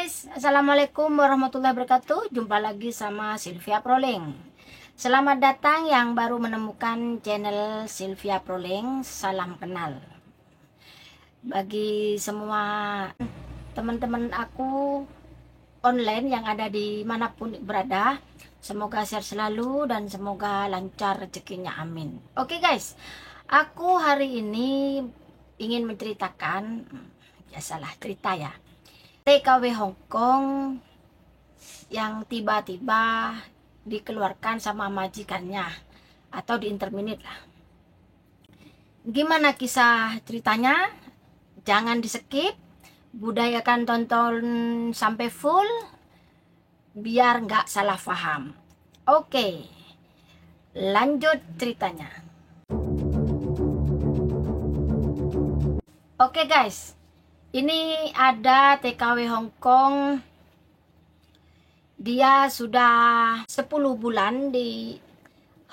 guys, Assalamualaikum warahmatullahi wabarakatuh. Jumpa lagi sama Sylvia Proling. Selamat datang yang baru menemukan channel Sylvia Proling. Salam kenal. Bagi semua teman-teman aku online yang ada di manapun berada, semoga sehat selalu dan semoga lancar rezekinya, amin. Oke guys, aku hari ini ingin menceritakan, biasalah cerita ya, TKW Hong Kong yang tiba-tiba dikeluarkan sama majikannya atau diinterminate lah. Gimana kisah ceritanya? Jangan di skip, budayakan tonton sampai full biar nggak salah paham. Oke, lanjut ceritanya. Oke guys, ini ada TKW Hong Kong. Dia sudah 10 bulan di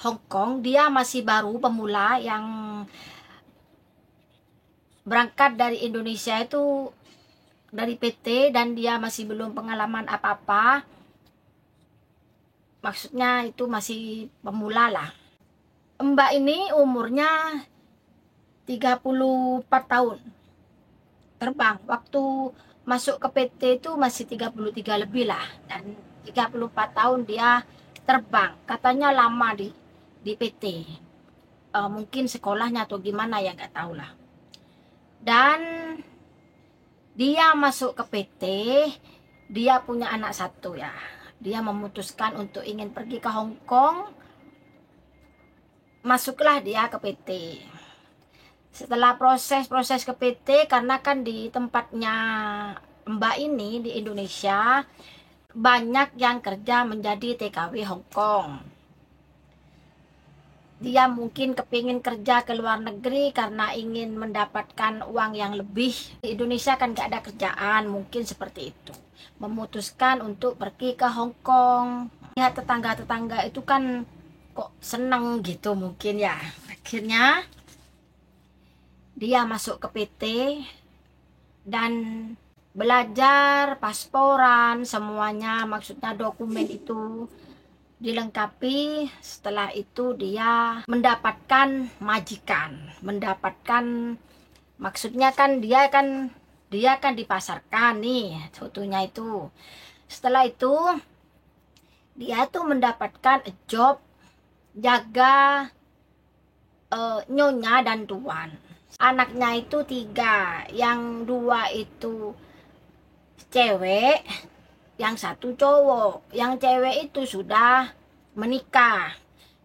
Hong Kong. Dia masih baru pemula yang berangkat dari Indonesia itu dari PT, dan dia masih belum pengalaman apa-apa. Maksudnya itu masih pemula lah. Mbak ini umurnya 34 tahun. Terbang waktu masuk ke PT itu masih 33 lebih lah, dan 34 tahun dia terbang. Katanya lama di PT, mungkin sekolahnya atau gimana ya, nggak tahu lah. Dan dia masuk ke PT, dia punya anak satu ya. Dia memutuskan untuk ingin pergi ke Hong Kong. Masuklah dia ke PT. Setelah proses ke PT, karena kan di tempatnya Mbak ini di Indonesia banyak yang kerja menjadi TKW Hong Kong. Dia mungkin kepingin kerja ke luar negeri karena ingin mendapatkan uang yang lebih. Di Indonesia kan gak ada kerjaan, mungkin seperti itu. Memutuskan untuk pergi ke Hong Kong. Lihat tetangga-tetangga itu kan kok seneng gitu mungkin ya. Akhirnya dia masuk ke PT dan belajar pasporan semuanya, maksudnya dokumen itu dilengkapi. Setelah itu dia mendapatkan majikan, maksudnya kan dia kan dipasarkan nih fotonya itu. Setelah itu dia tuh mendapatkan job jaga nyonya dan tuan. Anaknya itu 3, yang 2 itu cewek, yang 1 cowok. Yang cewek itu sudah menikah,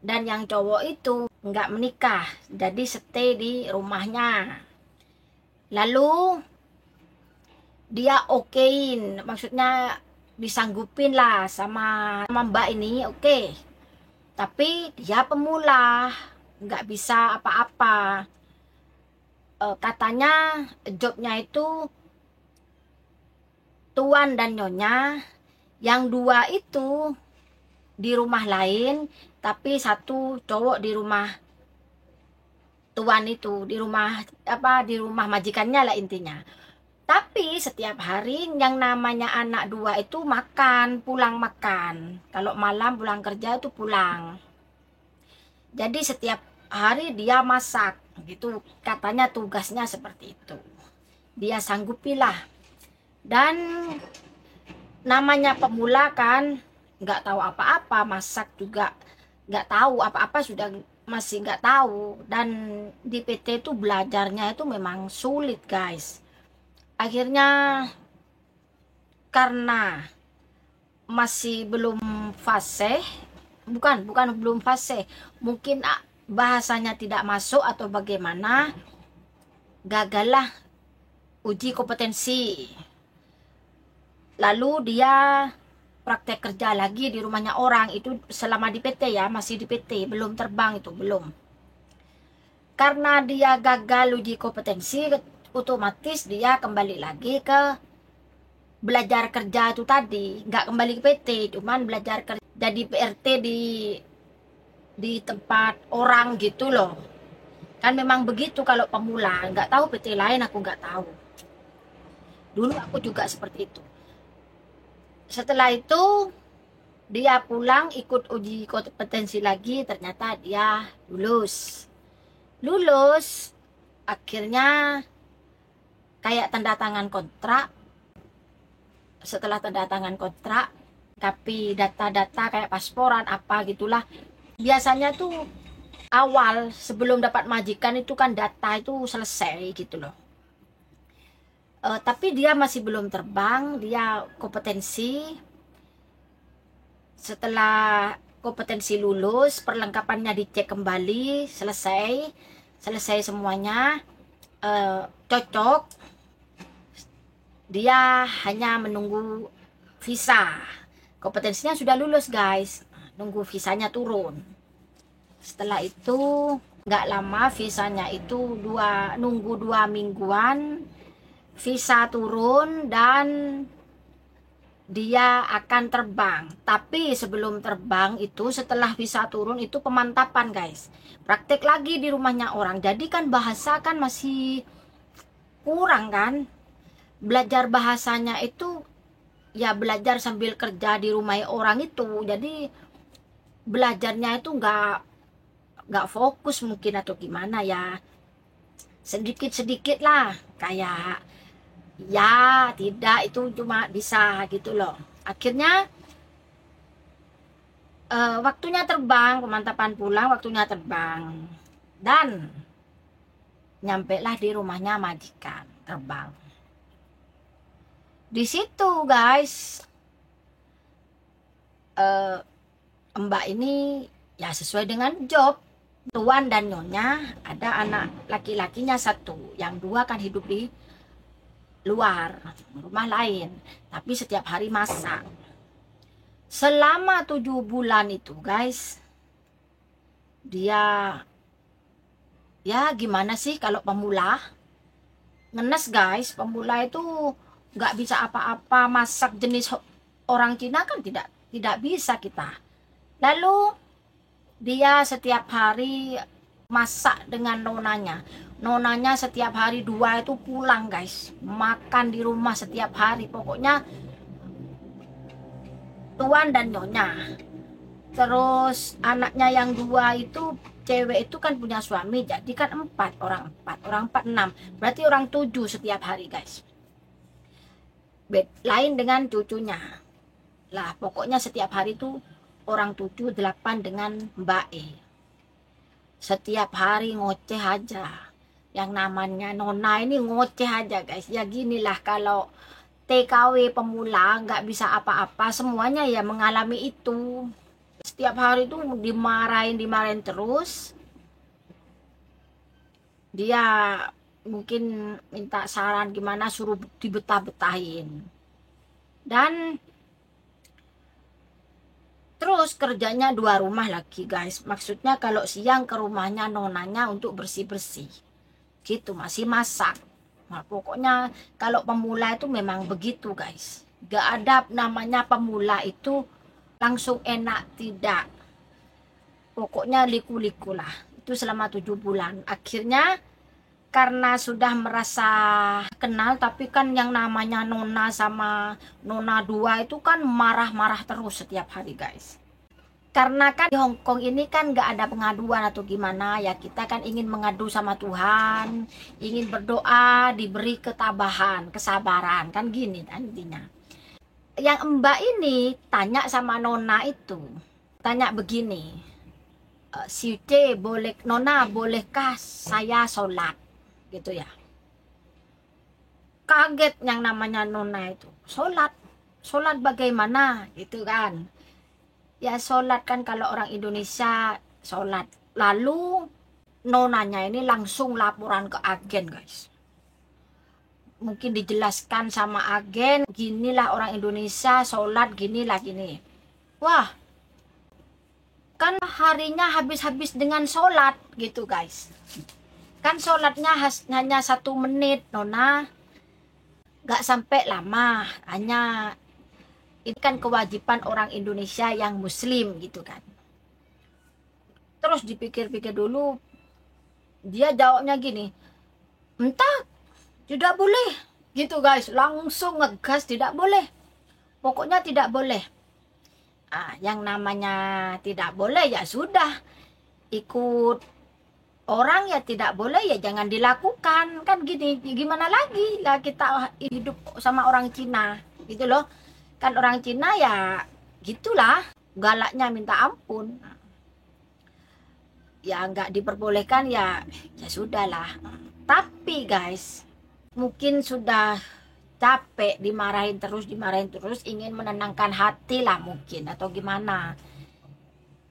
dan yang cowok itu nggak menikah, jadi stay di rumahnya. Lalu dia okein, maksudnya disanggupin lah sama Mbak ini, oke. Tapi dia pemula, nggak bisa apa-apa. Katanya jobnya itu tuan dan nyonya, yang 2 itu di rumah lain, tapi 1 cowok di rumah tuan itu, di rumah majikannya lah intinya. Tapi setiap hari yang namanya anak 2 itu pulang makan. Kalau malam pulang kerja itu pulang. Jadi setiap hari dia masak gitu, katanya tugasnya seperti itu. Dia sanggupilah. Dan namanya pemula kan nggak tahu apa-apa, masak juga nggak tahu apa-apa, sudah masih nggak tahu. Dan di PT itu belajarnya itu memang sulit guys. Akhirnya karena masih belum fase, bukan belum fase, mungkin bahasanya tidak masuk atau bagaimana, gagallah uji kompetensi. Lalu dia praktek kerja lagi di rumahnya orang itu selama di PT ya, masih di PT, belum terbang itu, belum. Karena dia gagal uji kompetensi, otomatis dia kembali lagi ke belajar kerja itu tadi. Nggak kembali ke PT, cuman belajar kerja jadi PRT di tempat orang gitu loh. Kan memang begitu kalau pemula. Nggak tahu PT lain, aku nggak tahu. Dulu aku juga seperti itu. Setelah itu dia pulang ikut uji kompetensi lagi, ternyata dia lulus. Akhirnya kayak tanda tangan kontrak. Setelah tanda tangan kontrak, tapi data-data kayak pasporan apa gitulah, biasanya tuh awal sebelum dapat majikan itu kan data itu selesai gitu loh. Tapi dia masih belum terbang, dia kompetensi. Setelah kompetensi lulus, perlengkapannya dicek kembali, selesai semuanya, cocok. Dia hanya menunggu visa. Kompetensinya sudah lulus guys, nunggu visanya turun. Setelah itu nggak lama visanya itu nunggu 2 mingguan, visa turun dan dia akan terbang. Tapi sebelum terbang itu, setelah visa turun itu pemantapan guys, praktek lagi di rumahnya orang. Jadi kan bahasa kan masih kurang kan, belajar bahasanya itu ya belajar sambil kerja di rumah orang itu. Jadi belajarnya itu nggak fokus mungkin atau gimana ya, sedikit lah, kayak ya tidak, itu cuma bisa gitu loh. Akhirnya waktunya terbang, pemantapan pulang, waktunya terbang, dan nyampe lah di rumahnya majikan, terbang. Di situ guys, mbak ini ya sesuai dengan job, tuan dan nyonya, ada anak laki-lakinya 1, yang 2 kan hidup di luar rumah lain, tapi setiap hari masak. Selama 7 bulan itu guys, dia ya gimana sih, kalau pemula ngenes guys, pemula itu nggak bisa apa-apa, masak jenis orang Cina kan tidak bisa kita. Lalu dia setiap hari masak dengan nonanya setiap hari 2 itu pulang guys, makan di rumah setiap hari, pokoknya tuan dan nyonya. Terus anaknya yang 2 itu cewek itu kan punya suami, jadi kan 4 orang 6, berarti orang 7 setiap hari guys. Lain dengan cucunya lah, pokoknya setiap hari itu orang 7, 8 dengan Mbak E. Setiap hari ngoceh aja. Yang namanya nona ini ngoceh aja guys. Ya ginilah, kalau TKW pemula nggak bisa apa-apa, semuanya ya mengalami itu. Setiap hari itu dimarahin terus. Dia mungkin minta saran gimana, suruh dibetah-betahin. Dan terus kerjanya 2 rumah lagi guys. Maksudnya kalau siang ke rumahnya nonanya untuk bersih-bersih gitu, masih masak. Nah, pokoknya kalau pemula itu memang begitu guys, gak ada namanya pemula itu langsung enak, tidak. Pokoknya liku-liku lah itu selama 7 bulan. Akhirnya karena sudah merasa kenal, tapi kan yang namanya nona sama nona 2 itu kan marah-marah terus setiap hari guys. Karena kan di Hongkong ini kan nggak ada pengaduan atau gimana ya, kita kan ingin mengadu sama Tuhan, ingin berdoa diberi ketabahan, kesabaran, kan gini kan intinya. Yang mbak ini tanya sama nona itu, tanya begini, Siuce, nona bolehkah saya sholat gitu ya. Kaget yang namanya nona itu, sholat bagaimana gitu kan. Ya sholat kan kalau orang Indonesia sholat. Lalu nonanya ini langsung laporan ke agen guys. Mungkin dijelaskan sama agen, ginilah orang Indonesia sholat ginilah gini. Wah, kan harinya habis-habis dengan sholat gitu guys. Kan sholatnya hanya 1 menit nona, gak sampai lama, hanya ini kan kewajiban orang Indonesia yang muslim gitu kan. Terus dipikir-pikir dulu, dia jawabnya gini, entah, tidak boleh gitu guys, langsung ngegas, tidak boleh. Pokoknya tidak boleh. Yang namanya tidak boleh ya sudah, ikut orang ya tidak boleh, ya jangan dilakukan. Kan gini, gimana lagi lah kita hidup sama orang Cina gitu loh. Kan orang Cina ya gitulah, galaknya minta ampun. Ya nggak diperbolehkan ya, ya sudahlah. Tapi guys, mungkin sudah capek dimarahin terus, ingin menenangkan hati lah mungkin, atau gimana.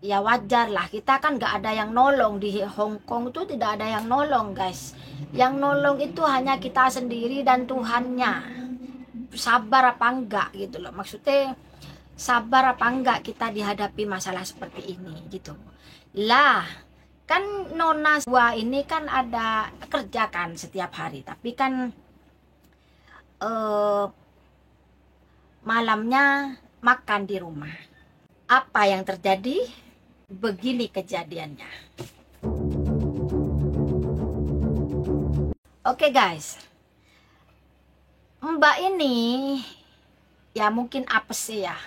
Ya wajar lah, kita kan nggak ada yang nolong di Hong Kong tuh, tidak ada yang nolong guys. Yang nolong itu hanya kita sendiri dan Tuhannya. Sabar apa enggak gitu loh, maksudnya sabar apa enggak kita dihadapi masalah seperti ini gitu lah. Kan Nona gua ini kan ada kerja kan setiap hari, tapi kan malamnya makan di rumah. Apa yang terjadi? Begini kejadiannya. Oke guys, Mbak ini ya mungkin apes ya,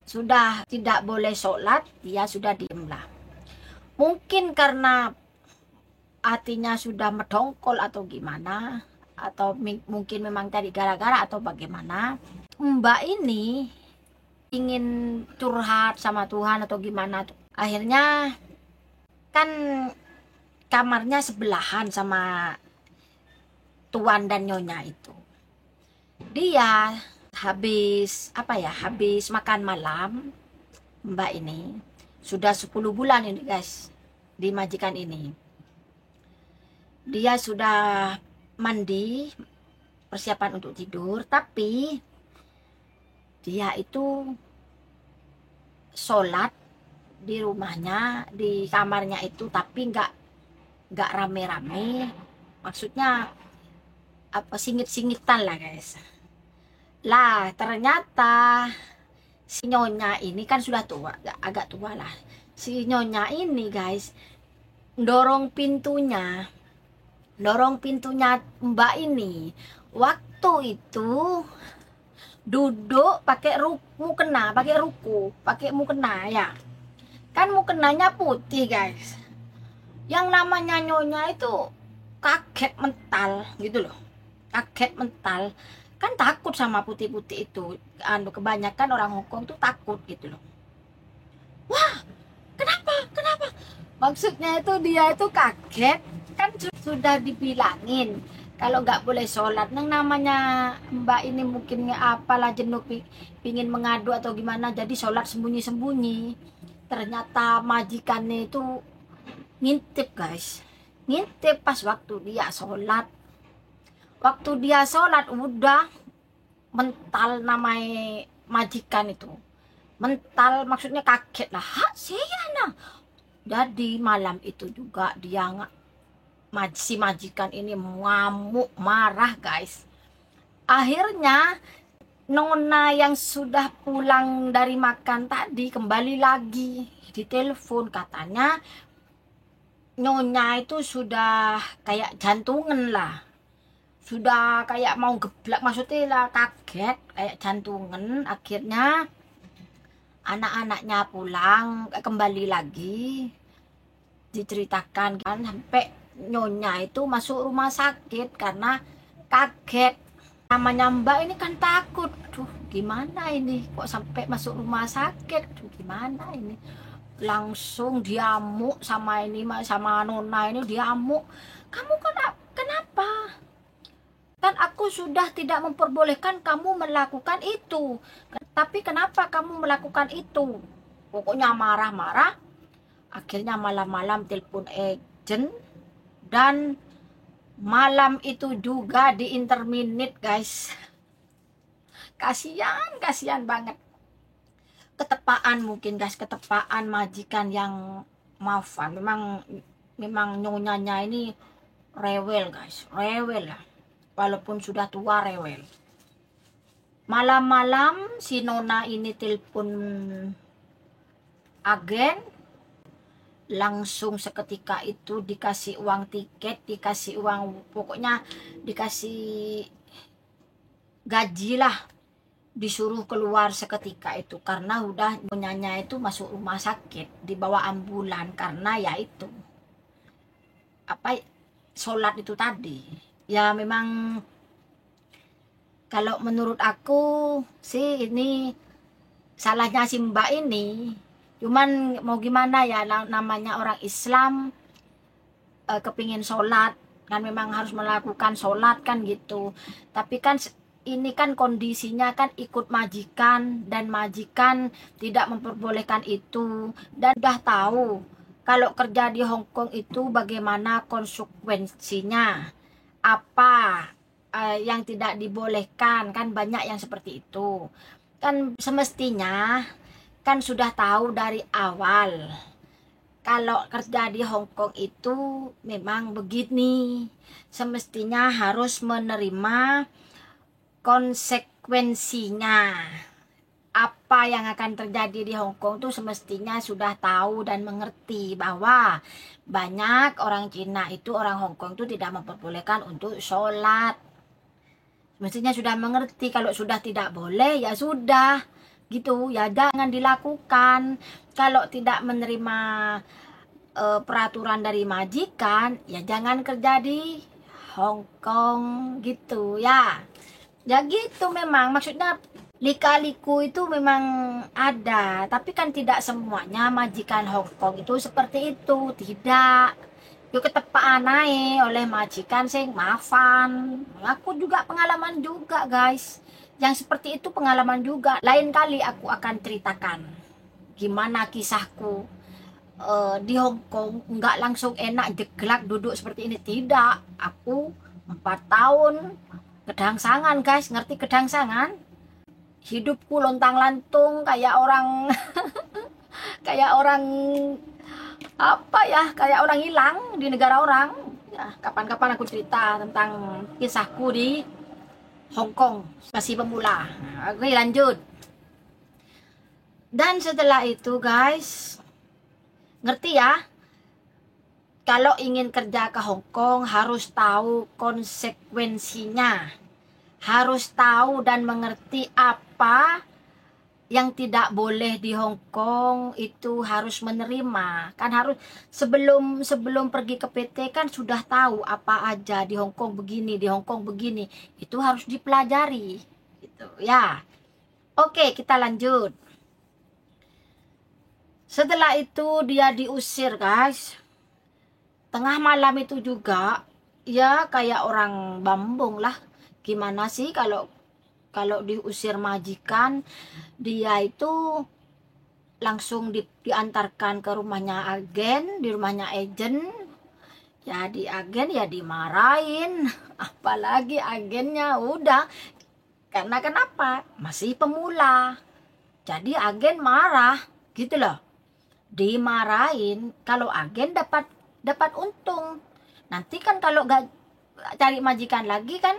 sudah tidak boleh sholat, dia sudah diem lah. Mungkin karena hatinya sudah medongkol atau gimana, atau mungkin memang tadi gara-gara atau bagaimana, Mbak ini ingin curhat sama Tuhan atau gimana. Akhirnya kan kamarnya sebelahan sama Tuan dan Nyonya itu. Dia habis habis makan malam, Mbak ini sudah 10 bulan ini guys di majikan ini. Dia sudah mandi, persiapan untuk tidur, tapi dia itu sholat di rumahnya, di kamarnya itu, tapi nggak rame-rame, maksudnya apa, singit-singitan lah guys. Lah ternyata si Nyonya ini kan sudah tua, agak tua lah. Si Nyonya ini guys dorong pintunya Mbak ini. Waktu itu duduk pakai mukena, pakai mukena ya. Kan mukenanya putih guys. Yang namanya Nyonya itu kaget mental gitu loh. Kaget mental. Kan takut sama putih-putih itu. Kebanyakan orang Hong Kong tuh takut gitu loh. Wah, kenapa? Maksudnya itu dia itu kaget. Kan sudah dibilangin kalau nggak boleh sholat. Yang namanya Mbak ini mungkin apalah jenuh, pingin mengadu atau gimana, jadi sholat sembunyi-sembunyi. Ternyata majikannya itu ngintip guys, ngintip pas waktu dia sholat. Waktu dia sholat udah mental, namanya majikan itu mental, maksudnya kaget lah. Siana. Jadi malam itu juga dia si majikan ini ngamuk, marah guys. Akhirnya Nona yang sudah pulang dari makan tadi kembali lagi, ditelepon, katanya Nyonya itu sudah kayak jantungan lah, sudah kayak mau geblak, maksudnya lah kaget kayak jantungan. Akhirnya anak-anaknya pulang, kembali lagi, diceritakan kan, sampai Nyonya itu masuk rumah sakit karena kaget. Namanya Mbak ini kan takut, tuh gimana ini kok sampai masuk rumah sakit, tuh gimana ini. Langsung diamuk sama Nona ini, diamuk. Kamu kenapa? Kan aku sudah tidak memperbolehkan kamu melakukan itu, tapi kenapa kamu melakukan itu? Pokoknya marah-marah. Akhirnya malam-malam telepon agent, dan malam itu juga di interminate guys. Kasihan banget. Ketepaan mungkin guys, ketepaan majikan yang maafan. Memang Nyonyanya ini rewel guys, rewel lah. Walaupun sudah tua rewel. Malam-malam si Nona ini telepon agen, langsung seketika itu dikasih uang tiket, dikasih uang, pokoknya dikasih gaji lah, disuruh keluar seketika itu karena udah punyanya itu masuk rumah sakit, dibawa ambulan karena ya itu apa, sholat itu tadi. Ya memang kalau menurut aku sih ini salahnya si Mbak ini. Cuman mau gimana ya, namanya orang Islam, kepingin sholat kan memang harus melakukan sholat kan gitu. Tapi kan ini kan kondisinya kan ikut majikan, dan majikan tidak memperbolehkan itu, dan udah tahu kalau kerja di Hong Kong itu bagaimana konsekuensinya, apa yang tidak dibolehkan, kan banyak yang seperti itu. Kan semestinya kan sudah tahu dari awal kalau kerja di Hong Kong itu memang begini, semestinya harus menerima konsekuensinya. Apa yang akan terjadi di Hong Kong itu semestinya sudah tahu dan mengerti bahwa banyak orang Cina itu, orang Hong Kong itu tidak memperbolehkan untuk sholat. Mestinya sudah mengerti, kalau sudah tidak boleh ya sudah gitu ya, jangan dilakukan. Kalau tidak menerima peraturan dari majikan ya jangan kerja di Hong Kong gitu ya. Ya gitu, memang maksudnya lika-liku itu memang ada, tapi kan tidak semuanya majikan Hong Kong itu seperti itu, tidak. Yuk ketepaan naik oleh majikan sing maafan. Aku juga pengalaman juga guys, yang seperti itu pengalaman juga. Lain kali aku akan ceritakan gimana kisahku di Hong Kong. Nggak langsung enak jeglak duduk seperti ini, tidak. Aku 4 tahun kedangsangan guys, ngerti kedangsangan? Hidupku lontang-lantung kayak orang kayak orang apa ya, kayak orang hilang di negara orang ya. Kapan-kapan aku cerita tentang kisahku di Hong Kong, masih pemula. Oke lanjut. Dan setelah itu guys, ngerti ya, kalau ingin kerja ke Hong Kong harus tahu konsekuensinya, harus tahu dan mengerti apa yang tidak boleh di Hong Kong, itu harus menerima. Kan harus sebelum pergi ke PT kan sudah tahu apa aja di Hong Kong begini, di Hong Kong begini. Itu harus dipelajari gitu ya. Oke, kita lanjut. Setelah itu dia diusir guys. Tengah malam itu juga ya kayak orang bambung lah. Gimana sih kalau diusir majikan, dia itu langsung diantarkan ke rumahnya agen, di rumahnya agent. Ya di agen ya dimarahin. Apalagi agennya udah, karena kenapa? Masih pemula. Jadi agen marah gitu loh. Dimarahin, kalau agen dapat untung. Nanti kan kalau gak cari majikan lagi kan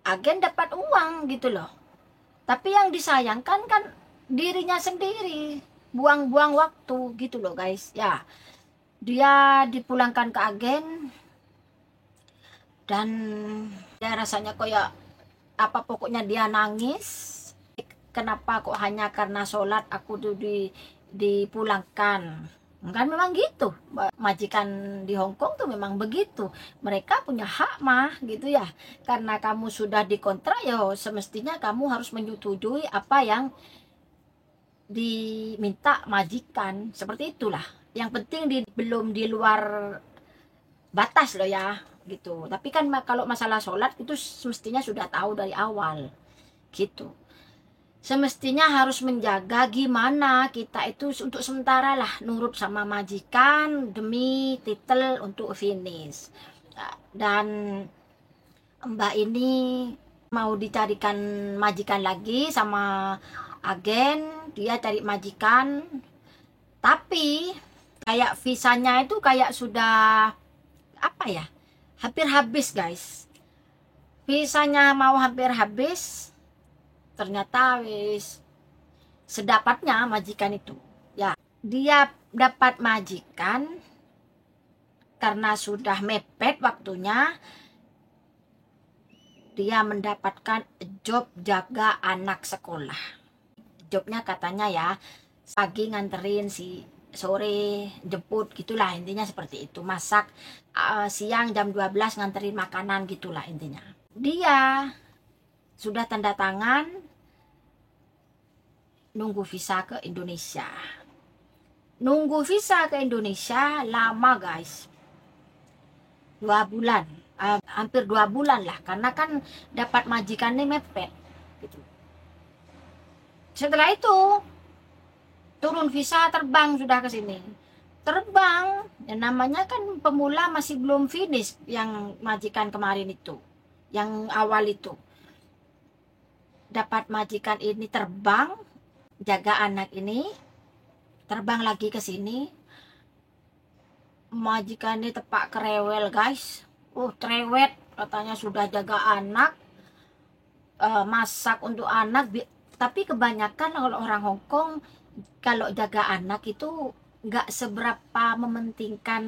agen dapat uang gitu loh. Tapi yang disayangkan kan dirinya sendiri, buang-buang waktu gitu loh guys ya. Dia dipulangkan ke agen, dan ya rasanya kayak apa, pokoknya dia nangis. Kenapa kok hanya karena sholat aku tuh dipulangkan? Kan memang gitu, majikan di Hong Kong tuh memang begitu, mereka punya hak mah gitu ya. Karena kamu sudah dikontrak ya semestinya kamu harus menyetujui apa yang diminta majikan, seperti itulah. Yang penting belum di luar batas loh ya gitu. Tapi kan kalau masalah sholat itu semestinya sudah tahu dari awal gitu. Semestinya harus menjaga gimana kita itu untuk sementara lah nurut sama majikan demi titel untuk finish. Dan Mbak ini mau dicarikan majikan lagi sama agen, dia cari majikan, tapi kayak visanya itu kayak sudah apa ya, hampir habis guys. Visanya mau hampir habis, ternyata wis sedapatnya majikan itu ya. Dia dapat majikan karena sudah mepet waktunya, dia mendapatkan job jaga anak sekolah. Jobnya katanya ya pagi nganterin, si sore jemput, gitulah intinya seperti itu. Masak, siang jam 12 nganterin makanan, gitulah intinya. Dia sudah tanda tangan nunggu visa ke Indonesia. Nunggu visa ke Indonesia lama guys, 2 bulan, hampir 2 bulan lah, karena kan dapat majikannya mepet gitu. Setelah itu turun visa, terbang sudah ke sini. Terbang, ya namanya kan pemula, masih belum finish yang majikan kemarin itu, yang awal itu. Dapat majikan ini terbang, jaga anak ini, terbang lagi ke sini. Majikan ini tepak kerewel guys. Trewet, katanya sudah jaga anak, masak untuk anak. Tapi kebanyakan kalau orang Hongkong, kalau jaga anak itu nggak seberapa mementingkan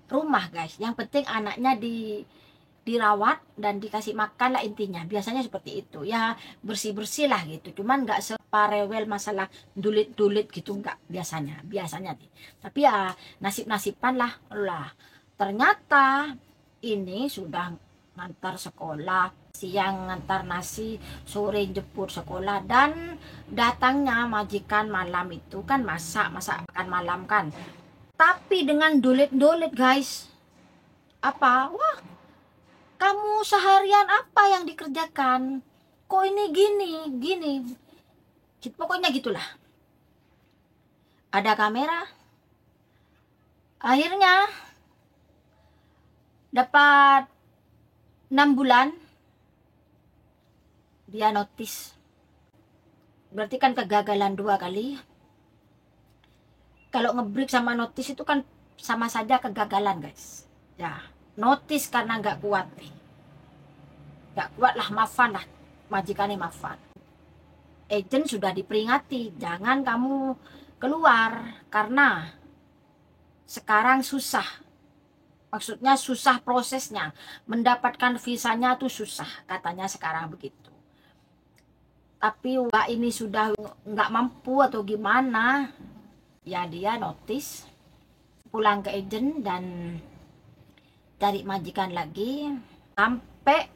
rumah guys. Yang penting anaknya dirawat dan dikasih makan lah intinya. Biasanya seperti itu ya, bersih-bersih lah gitu. Cuman nggak separewel masalah dulit-dulit gitu, nggak biasanya tapi ya nasib-nasiban lah. Ternyata ini sudah ngantar sekolah, siang ngantar nasi, sore jemput sekolah, dan datangnya majikan malam itu kan masak makan malam kan, tapi dengan dolet-dolet guys. Wah, kamu seharian apa yang dikerjakan, kok ini gini pokoknya gitulah. Ada kamera. Akhirnya dapat 6 bulan dia notis. Berarti kan kegagalan 2 kali. Kalau ngebreak sama notis itu kan sama saja kegagalan guys ya. Notis karena nggak kuat lah, mafan lah, majikannya mafan. Agent sudah diperingati, jangan kamu keluar karena sekarang susah. Maksudnya susah prosesnya, mendapatkan visanya tuh susah, katanya sekarang begitu. Tapi Mbak ini sudah nggak mampu atau gimana, ya dia notis, pulang ke agent dan cari majikan lagi, sampai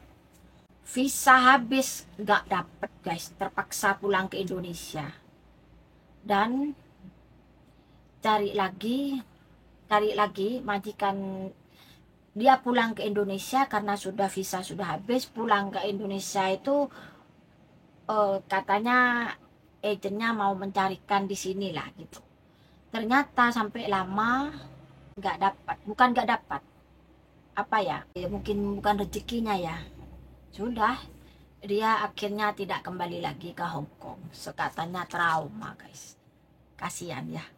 visa habis, nggak dapet guys, terpaksa pulang ke Indonesia dan cari lagi majikan. Dia pulang ke Indonesia karena sudah visa sudah habis. Pulang ke Indonesia itu katanya agennya mau mencarikan di sini lah gitu. Ternyata sampai lama nggak dapat, bukan nggak dapat, ya mungkin bukan rezekinya ya. Sudah, dia akhirnya tidak kembali lagi ke Hong Kong. Sekatanya trauma guys, kasihan ya.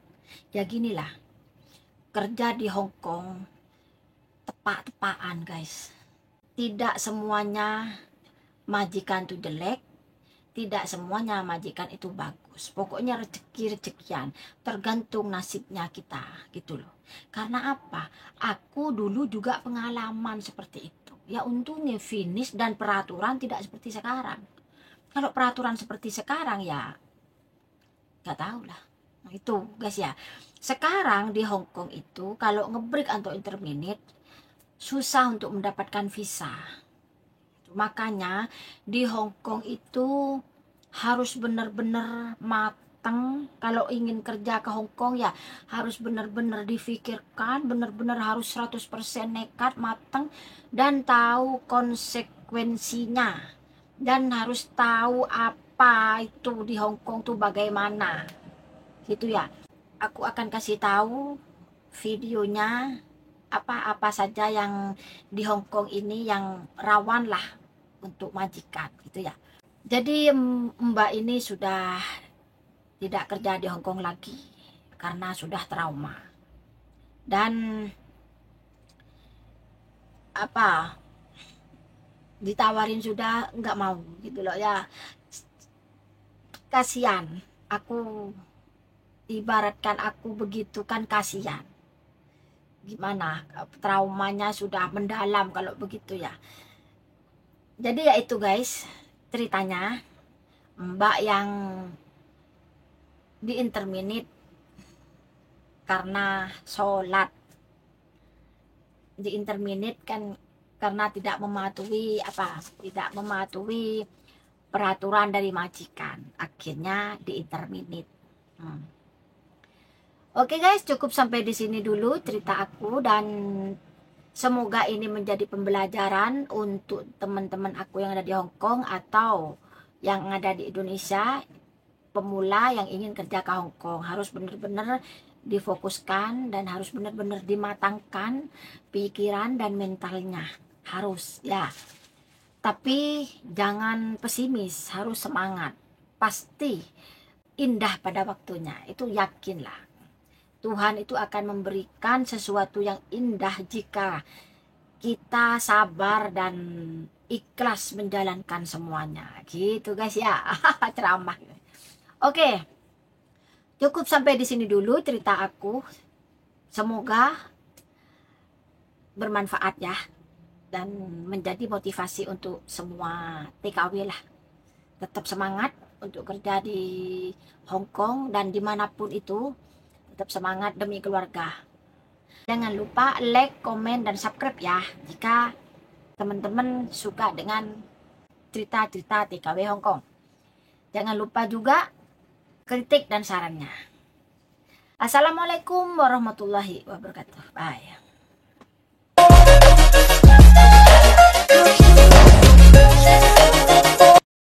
Ya ginilah, kerja di Hong Kong tepak-tepakan guys. Tidak semuanya majikan itu jelek, tidak semuanya majikan itu bagus. Pokoknya rezeki-rezekian, tergantung nasibnya kita gitu loh. Karena apa? Aku dulu juga pengalaman seperti itu. Ya untungnya finish dan peraturan tidak seperti sekarang. Kalau peraturan seperti sekarang ya nggak tahu lah. Nah, itu guys ya. Sekarang di Hong Kong itu kalau ngebreak atau interminate susah untuk mendapatkan visa. Makanya di Hong Kong itu harus benar-benar matang. Kalau ingin kerja ke Hong Kong ya harus benar-benar difikirkan, benar-benar harus 100% nekat, matang, dan tahu konsekuensinya. Dan harus tahu apa itu di Hong Kong tuh bagaimana. Gitu ya. Aku akan kasih tahu videonya apa saja yang di Hong Kong ini yang rawan lah untuk majikan gitu ya. Jadi Mbak ini sudah tidak kerja di Hong Kong lagi karena sudah trauma. Dan ditawarin sudah nggak mau gitu loh ya. Kasihan, aku ibaratkan aku begitu kan, kasihan. Gimana, traumanya sudah mendalam kalau begitu ya. Jadi ya itu guys ceritanya, Mbak yang di interminate karena sholat, di interminate kan karena tidak mematuhi peraturan dari majikan, akhirnya di interminate. Oke guys, cukup sampai di sini dulu cerita aku, dan semoga ini menjadi pembelajaran untuk teman-teman aku yang ada di Hong Kong atau yang ada di Indonesia, pemula yang ingin kerja ke Hong Kong. Harus benar-benar difokuskan dan harus benar-benar dimatangkan pikiran dan mentalnya, harus ya. Tapi jangan pesimis, harus semangat. Pasti indah pada waktunya, itu yakinlah. Tuhan itu akan memberikan sesuatu yang indah jika kita sabar dan ikhlas menjalankan semuanya. Gitu guys ya. Ceramah. Oke. Cukup sampai di sini dulu cerita aku. Semoga bermanfaat ya, dan menjadi motivasi untuk semua TKW lah. Tetap semangat untuk kerja di Hong Kong dan dimanapun itu. Tetap semangat demi keluarga. Jangan lupa like, komen, dan subscribe ya jika teman-teman suka dengan cerita-cerita TKW Hong Kong. Jangan lupa juga kritik dan sarannya. Assalamualaikum warahmatullahi wabarakatuh. Bye.